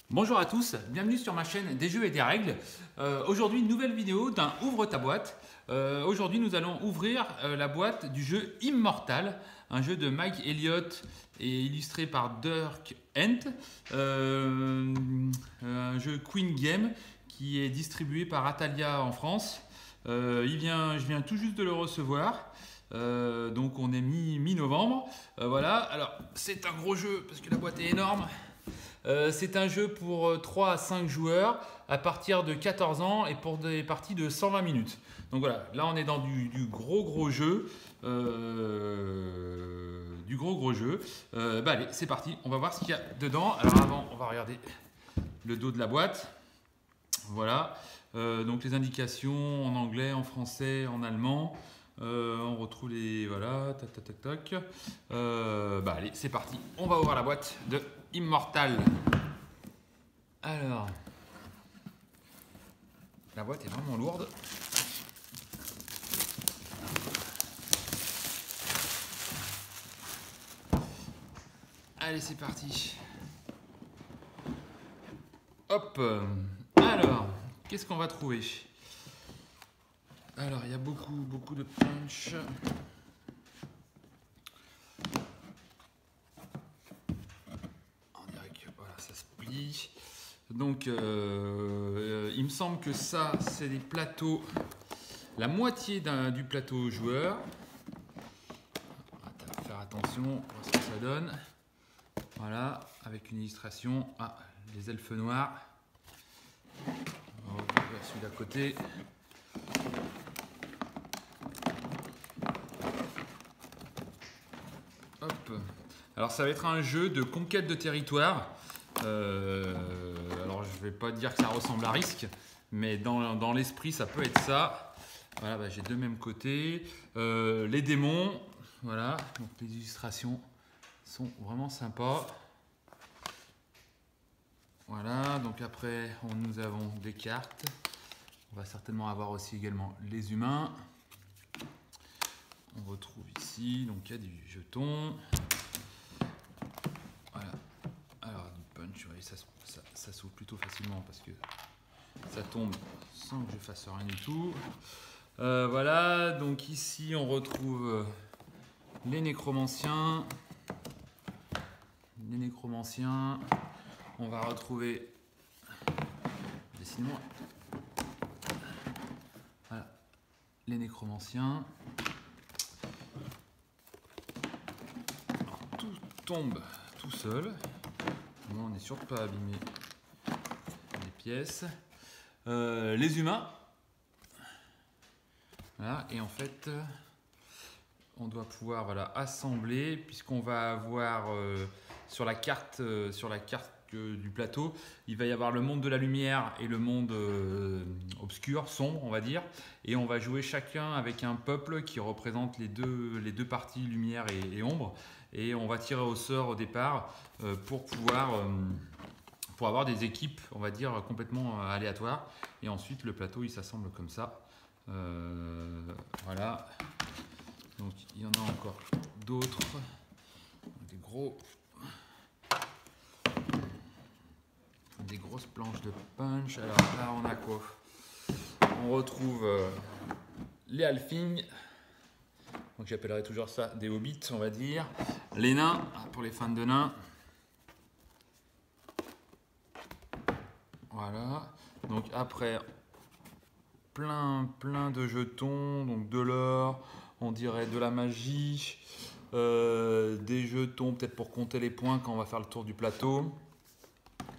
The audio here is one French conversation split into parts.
Bonjour à tous, bienvenue sur ma chaîne des jeux et des règles. Aujourd'hui une nouvelle vidéo d'un ouvre ta boîte. Aujourd'hui nous allons ouvrir la boîte du jeu Immortal, un jeu de Mike Elliott et illustré par Dirk Hent, un jeu Queen Game qui est distribué par Atalia en France. Je viens tout juste de le recevoir. Donc on est mi-novembre. Voilà, alors c'est un gros jeu parce que la boîte est énorme. C'est un jeu pour 3 à 5 joueurs à partir de 14 ans et pour des parties de 120 minutes. Donc voilà, là on est dans du gros jeu. Allez, c'est parti, on va voir ce qu'il y a dedans. Alors avant, on va regarder le dos de la boîte. Voilà, donc les indications en anglais, en français, en allemand. On retrouve les... Voilà, tac. Allez, c'est parti. On va ouvrir la boîte de Immortal. Alors, la boîte est vraiment lourde. Allez, c'est parti. Hop. Alors, qu'est-ce qu'on va trouver ? Alors, il y a beaucoup de punch. On dirait que voilà, ça se plie. Donc, il me semble que ça, c'est des plateaux, la moitié du plateau joueur. On va faire attention, on va voir ce que ça donne. Voilà, avec une illustration. Ah, les elfes noirs. On va voir celui d'à côté. Hop. Alors ça va être un jeu de conquête de territoire. Alors je vais pas dire que ça ressemble à Risk, mais dans l'esprit ça peut être ça. Voilà, j'ai deux mêmes côtés. Les démons, voilà. Donc les illustrations sont vraiment sympas. Voilà, donc après nous avons des cartes. On va certainement avoir aussi également les humains. On retrouve ici, donc il y a du jeton. Voilà. Alors du punch, oui, ça s'ouvre plutôt facilement parce que ça tombe sans que je fasse rien du tout. Voilà, donc ici on retrouve les nécromanciens. On va retrouver, décidément, voilà, les nécromanciens. Alors, tout tombe tout seul. On n'est sûr de pas abîmer les pièces. Les humains. Voilà, et en fait, on doit pouvoir assembler, puisqu'on va avoir sur la carte du plateau, il va y avoir le monde de la lumière et le monde obscur, sombre, on va dire, et on va jouer chacun avec un peuple qui représente les deux parties lumière et ombre, et on va tirer au sort au départ pour avoir des équipes, on va dire, complètement aléatoires, et ensuite le plateau il s'assemble comme ça. Voilà, donc il y en a encore d'autres, des grosses planches de punch. Alors là on a quoi? On retrouve les halflings, donc j'appellerais toujours ça des hobbits, on va dire, les nains pour les fans de nains. Voilà, donc après plein de jetons, donc de l'or, on dirait de la magie, des jetons peut-être pour compter les points quand on va faire le tour du plateau.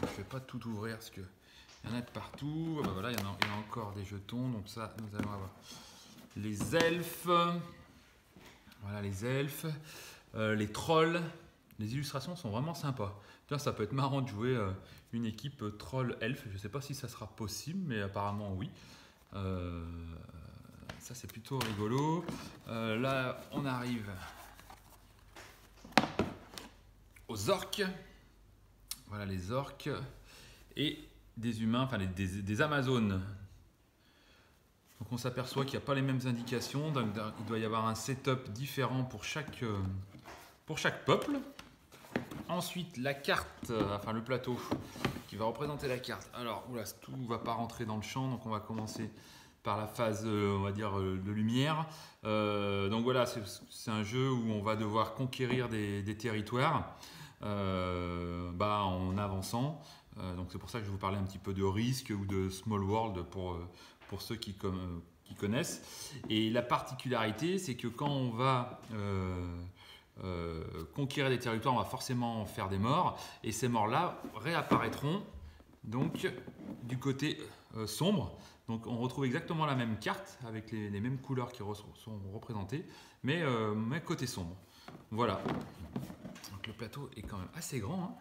Je ne vais pas tout ouvrir parce qu'il y en a de partout. Voilà, il y en a encore des jetons, donc ça nous allons avoir les elfes. Voilà les elfes, les trolls. Les illustrations sont vraiment sympas. Ça peut être marrant de jouer une équipe troll-elfe. Je ne sais pas si ça sera possible, mais apparemment oui. Ça c'est plutôt rigolo. Là on arrive aux orques. Voilà les orques et des humains, enfin des amazones. Donc on s'aperçoit qu'il n'y a pas les mêmes indications, donc il doit y avoir un setup différent pour chaque peuple. Ensuite, la carte, enfin le plateau qui va représenter la carte. Alors, oula, tout ne va pas rentrer dans le champ, donc on va commencer par la phase, on va dire, de lumière. Donc voilà, c'est un jeu où on va devoir conquérir des territoires en avançant. Donc c'est pour ça que je vais vous parler un petit peu de Risk ou de Small World pour ceux qui connaissent. Et la particularité, c'est que quand on va conquérir des territoires, on va forcément faire des morts. Et ces morts-là réapparaîtront donc du côté sombre. Donc on retrouve exactement la même carte avec les mêmes couleurs qui sont représentées, mais côté sombre. Voilà. Donc le plateau est quand même assez grand.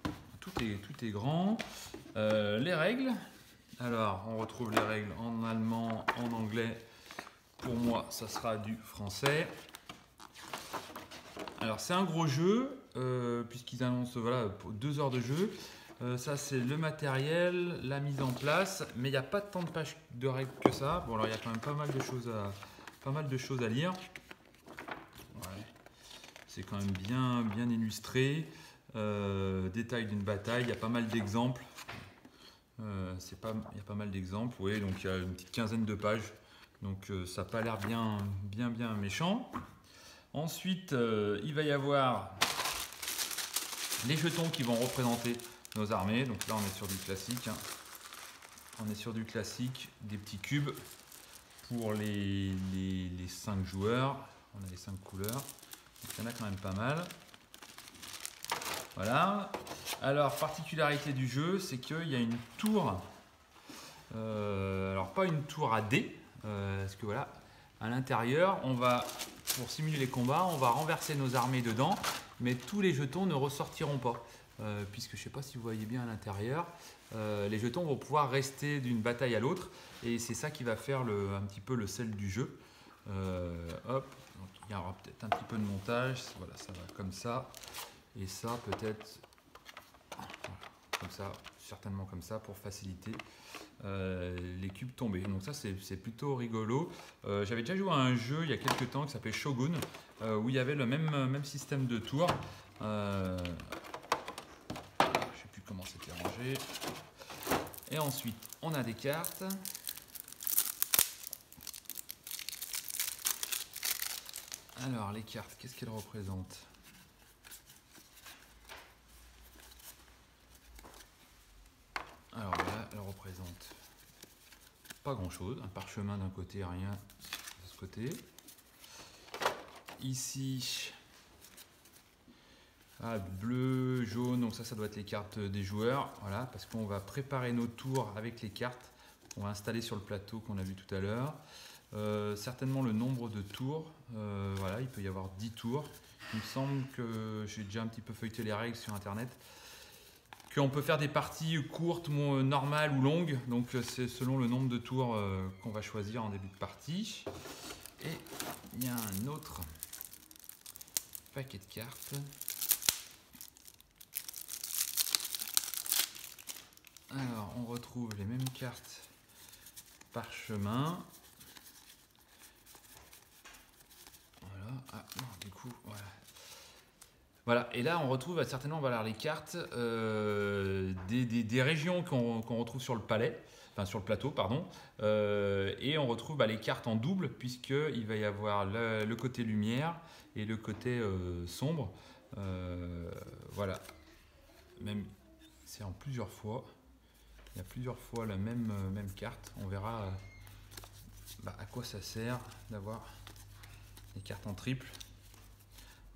Hein. Tout est grand. Les règles. Alors on retrouve les règles en allemand, en anglais. Pour moi, ça sera du français. Alors c'est un gros jeu, puisqu'ils annoncent pour 2 heures de jeu. Ça c'est le matériel, la mise en place, mais il n'y a pas tant de pages de règles que ça. Bon alors il y a quand même pas mal de choses à lire. Ouais. C'est quand même bien illustré. Détail d'une bataille, il y a pas mal d'exemples. Il y a pas mal d'exemples, oui, donc il y a une petite quinzaine de pages. Donc ça n'a pas l'air bien méchant. Ensuite, il va y avoir les jetons qui vont représenter nos armées. Donc là, on est sur du classique. Hein. On est sur du classique, des petits cubes pour les 5 joueurs. On a les 5 couleurs. Donc il y en a quand même pas mal. Voilà. Alors, particularité du jeu, c'est qu'il y a une tour. Alors, pas une tour à dés. Parce que voilà, à l'intérieur, pour simuler les combats, on va renverser nos armées dedans. Mais tous les jetons ne ressortiront pas. Puisque je ne sais pas si vous voyez bien à l'intérieur, les jetons vont pouvoir rester d'une bataille à l'autre et c'est ça qui va faire un petit peu le sel du jeu. Hop, donc il y aura peut-être un petit peu de montage, voilà, ça va comme ça et ça peut-être comme ça, certainement comme ça pour faciliter les cubes tombés. Donc ça c'est plutôt rigolo. J'avais déjà joué à un jeu il y a quelques temps qui s'appelait Shogun où il y avait le même système de tours. Comment c'était rangé. Et ensuite, on a des cartes. Alors, les cartes, qu'est-ce qu'elles représentent? Alors là, elles représentent pas grand-chose. Un parchemin d'un côté, rien de ce côté. Ici... Ah, bleu, jaune, donc ça doit être les cartes des joueurs, voilà, parce qu'on va préparer nos tours avec les cartes qu'on va installer sur le plateau qu'on a vu tout à l'heure. Certainement le nombre de tours, voilà, il peut y avoir 10 tours. Il me semble que j'ai déjà un petit peu feuilleté les règles sur internet, qu'on peut faire des parties courtes, normales ou longues, donc c'est selon le nombre de tours qu'on va choisir en début de partie. Et il y a un autre paquet de cartes. Alors, on retrouve les mêmes cartes parchemin. Voilà. Ah, non, du coup, voilà. Voilà, et là, on retrouve certainement les cartes des régions qu'on retrouve sur le palais, enfin sur le plateau, pardon. Et on retrouve les cartes en double, puisqu'il va y avoir le côté lumière et le côté sombre. Voilà. Même, c'est en plusieurs fois. Il y a plusieurs fois la même carte. On verra à quoi ça sert d'avoir les cartes en triple.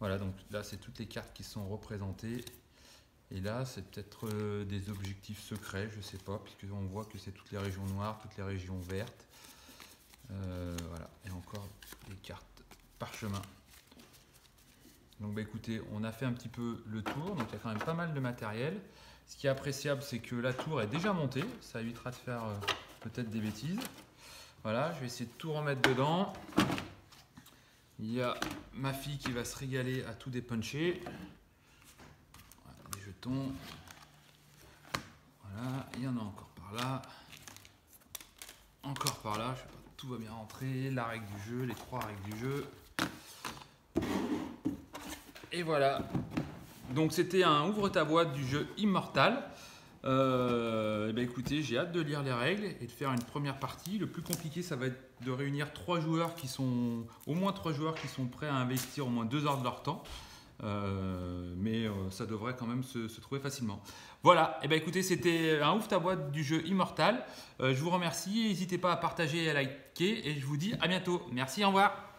Voilà, donc là c'est toutes les cartes qui sont représentées. Et là c'est peut-être des objectifs secrets, je sais pas, puisqu'on voit que c'est toutes les régions noires, toutes les régions vertes. Voilà, et encore des cartes parchemin. Donc écoutez, on a fait un petit peu le tour, donc il y a quand même pas mal de matériel. Ce qui est appréciable, c'est que la tour est déjà montée, ça évitera de faire peut-être des bêtises. Voilà, je vais essayer de tout remettre dedans. Il y a ma fille qui va se régaler à tout dépuncher. Voilà, les jetons. Voilà, il y en a encore par là. Encore par là, je sais pas, tout va bien rentrer. La règle du jeu, les 3 règles du jeu. Et voilà, Donc c'était un ouvre ta boîte du jeu Immortal. Eh ben écoutez, j'ai hâte de lire les règles et de faire une première partie. Le plus compliqué, ça va être de réunir au moins 3 joueurs qui sont prêts à investir au moins 2 heures de leur temps. Mais ça devrait quand même se trouver facilement. Voilà, eh ben écoutez, c'était un ouvre ta boîte du jeu Immortal. Je vous remercie, n'hésitez pas à partager et à liker et je vous dis à bientôt. Merci, au revoir.